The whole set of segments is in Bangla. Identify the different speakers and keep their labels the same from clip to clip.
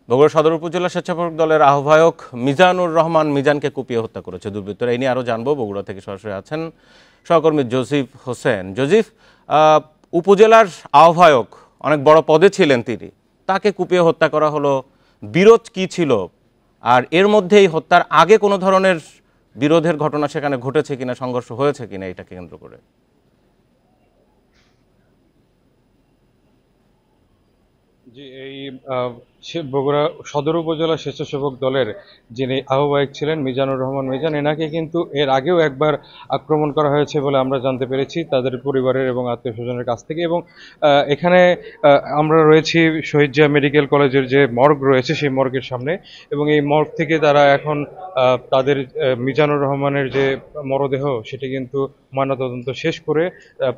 Speaker 1: বগুড়া সদর উপজেলা স্বেচ্ছাসেবক দলের আহ্বায়ক মিজানুর রহমান মিজানকে কুপিয়ে হত্যা করেছে দুর্বৃত্তরা। এই নিয়ে আরও জানবো। বগুড়া থেকে সরাসরি আছেন সহকর্মী জজিফ হোসেন। জজিফ, উপজেলার আহ্বায়ক, অনেক বড় পদে ছিলেন তিনি, তাকে কুপিয়ে হত্যা করা হলো। বিরোধ কি ছিল, আর এর মধ্যেই হত্যার আগে কোনো ধরনের বিরোধের ঘটনা সেখানে ঘটেছে কিনা, সংঘর্ষ হয়েছে কিনা, এটাকে কেন্দ্র করে?
Speaker 2: জি, এই বগুড়া সদর উপজেলা স্বেচ্ছাসেবক দলের যিনি আহ্বায়ক ছিলেন মিজানুর রহমান মিজান, এনাকে কিন্তু এর আগেও একবার আক্রমণ করা হয়েছে বলে আমরা জানতে পেরেছি তাদের পরিবারের এবং আত্মীয় স্বজনের কাছ থেকে। এবং এখানে আমরা রয়েছি শহীদ জিয়া মেডিকেল কলেজের যে মর্গ রয়েছে সেই মর্গের সামনে, এবং এই মর্গ থেকে তারা এখন তাদের মিজানুর রহমানের যে মরদেহ সেটি কিন্তু ময়নাতদন্ত শেষ করে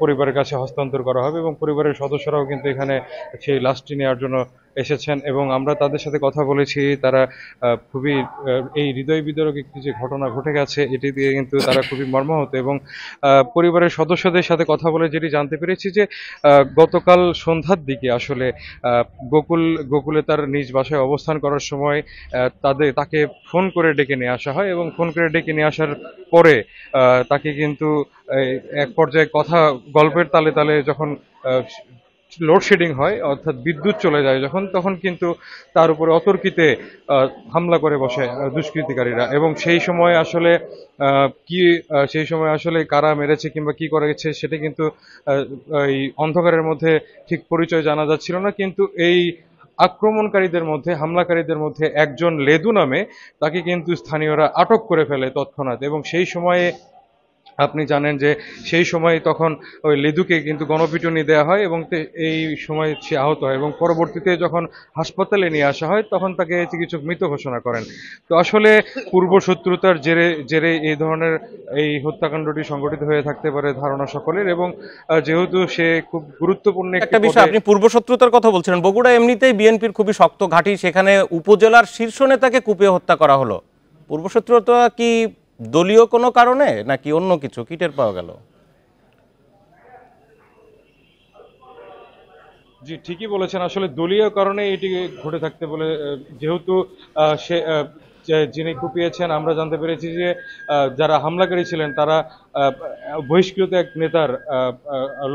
Speaker 2: পরিবারের কাছে হস্তান্তর করা হবে, এবং পরিবারের সদস্যরাও কিন্তু এখানে সেই লাশটি নেওয়ার জন্য এসেছেন। এবং আমরা তাদের সাথে কথা বলেছি, তারা খুবই এই হৃদয় বিদারক একটি যে ঘটনা ঘটে গেছে এটি দিয়ে কিন্তু তারা খুবই মর্মাহত। এবং পরিবারের সদস্যদের সাথে কথা বলে যেটি জানতে পেরেছি যে গতকাল সন্ধ্যার দিকে আসলে গোকুলে তার নিজ বাসায় অবস্থান করার সময় তাকে ফোন করে ডেকে নিয়ে আসা হয়, এবং ফোন করে ডেকে নিয়ে আসার পরে তাকে কিন্তু এক পর্যায়ে গল্পের তালে তালে যখন লোডশেডিং হয়, অর্থাৎ বিদ্যুৎ চলে যায় যখন, তখন কিন্তু তার উপরে অতর্কিতে হামলা করে বসে দুষ্কৃতিকারীরা। এবং সেই সময় আসলে কারা মেরেছে কিংবা কি করেছে সেটা কিন্তু এই অন্ধকারের মধ্যে ঠিক পরিচয় জানা যাচ্ছিল না। কিন্তু এই আক্রমণকারীদের মধ্যে, হামলাকারীদের মধ্যে একজন লেদু নামে, তাকে কিন্তু স্থানীয়রা আটক করে ফেলে তৎক্ষণাৎ। এবং সেই সময়ে আপনি জানেন যে সেই সময় তখন ওই লেদুকে কিন্তু গণপিটুনি দেওয়া হয়, এবং এই সময় সে আহত হয়, এবং পরবর্তীতে যখন হাসপাতালে নিয়ে আসা হয় তখন তাকে চিকিৎসক মৃত ঘোষণা করেন। তো আসলে পূর্ব শত্রুতার জেরে এই ধরনের এই হত্যাকাণ্ডটি সংঘটিত হয়ে থাকতে পারে ধারণা সকলের। এবং যেহেতু সে খুব গুরুত্বপূর্ণ
Speaker 1: একটা বিষয়, আপনি পূর্ব শত্রুতার কথা বলছিলেন। বগুড়া এমনিতেই বিএনপির খুবই শক্ত ঘাঁটি, সেখানে উপজেলার শীর্ষ নেতাকে কুপিয়ে হত্যা করা হলো। পূর্ব শত্রুতা কি দলীয় কোনো কারণে নাকি অন্য কিছু, কি টের পাওয়া গেল?
Speaker 2: জি, ঠিকই বলেছেন, আসলে দলীয় কারণে এটি ঘটে থাকতে বলে। যেহেতু সে যিনি কুপিয়েছেন, আমরা জানতে পেরেছি যে যারা হামলাকারী ছিলেন তারা বহিষ্কৃত এক নেতার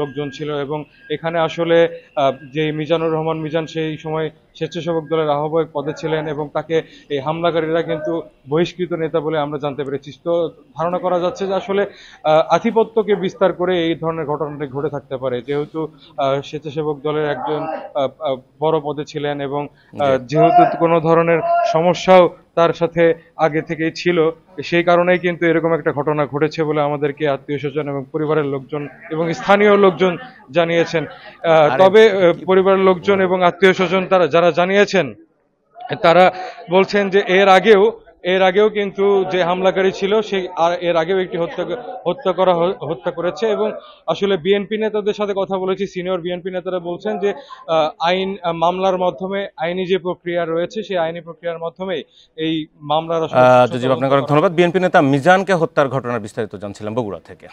Speaker 2: লোকজন ছিল। এবং এখানে আসলে যে মিজানুর রহমান মিজান সেই সময় স্বেচ্ছাসেবক দলের আহ্বায়ক পদে ছিলেন, এবং তাকে এই হামলাকারীরা কিন্তু বহিষ্কৃত নেতা বলে আমরা জানতে পেরেছি। তো ধারণা করা যাচ্ছে যে আসলে আধিপত্যকে বিস্তার করে এই ধরনের ঘটনাটি ঘটে থাকতে পারে, যেহেতু স্বেচ্ছাসেবক দলের একজন বড় পদে ছিলেন, এবং যেহেতু কোনো ধরনের সমস্যাও তার সাথে আগে থেকেই ছিল, সেই কারণেই কিন্তু এরকম একটা ঘটনা ঘটেছে বলে আমাদেরকে আত্মীয় স্বজন এবং পরিবারের লোকজন এবং স্থানীয় লোকজন জানিয়েছেন। তবে পরিবারের লোকজন এবং আত্মীয় স্বজন যারা জানিয়েছেন, তারা বলছেন যে এর আগেও কিন্তু যে হামলাকারী ছিল সে এর আগেও একটি হত্যা করেছে। এবং আসলে বিএনপি নেতাদের সাথে কথা বলেছি, সিনিয়র বিএনপি নেতারা বলছেন যে মামলার মাধ্যমে আইনি যে প্রক্রিয়া রয়েছে সেই আইনি প্রক্রিয়ার মাধ্যমে এই মামলার
Speaker 1: আপনাকে অনেক ধন্যবাদ। বিএনপি নেতা মিজানকে হত্যার ঘটনার বিস্তারিত জানছিলাম বগুড়া থেকে।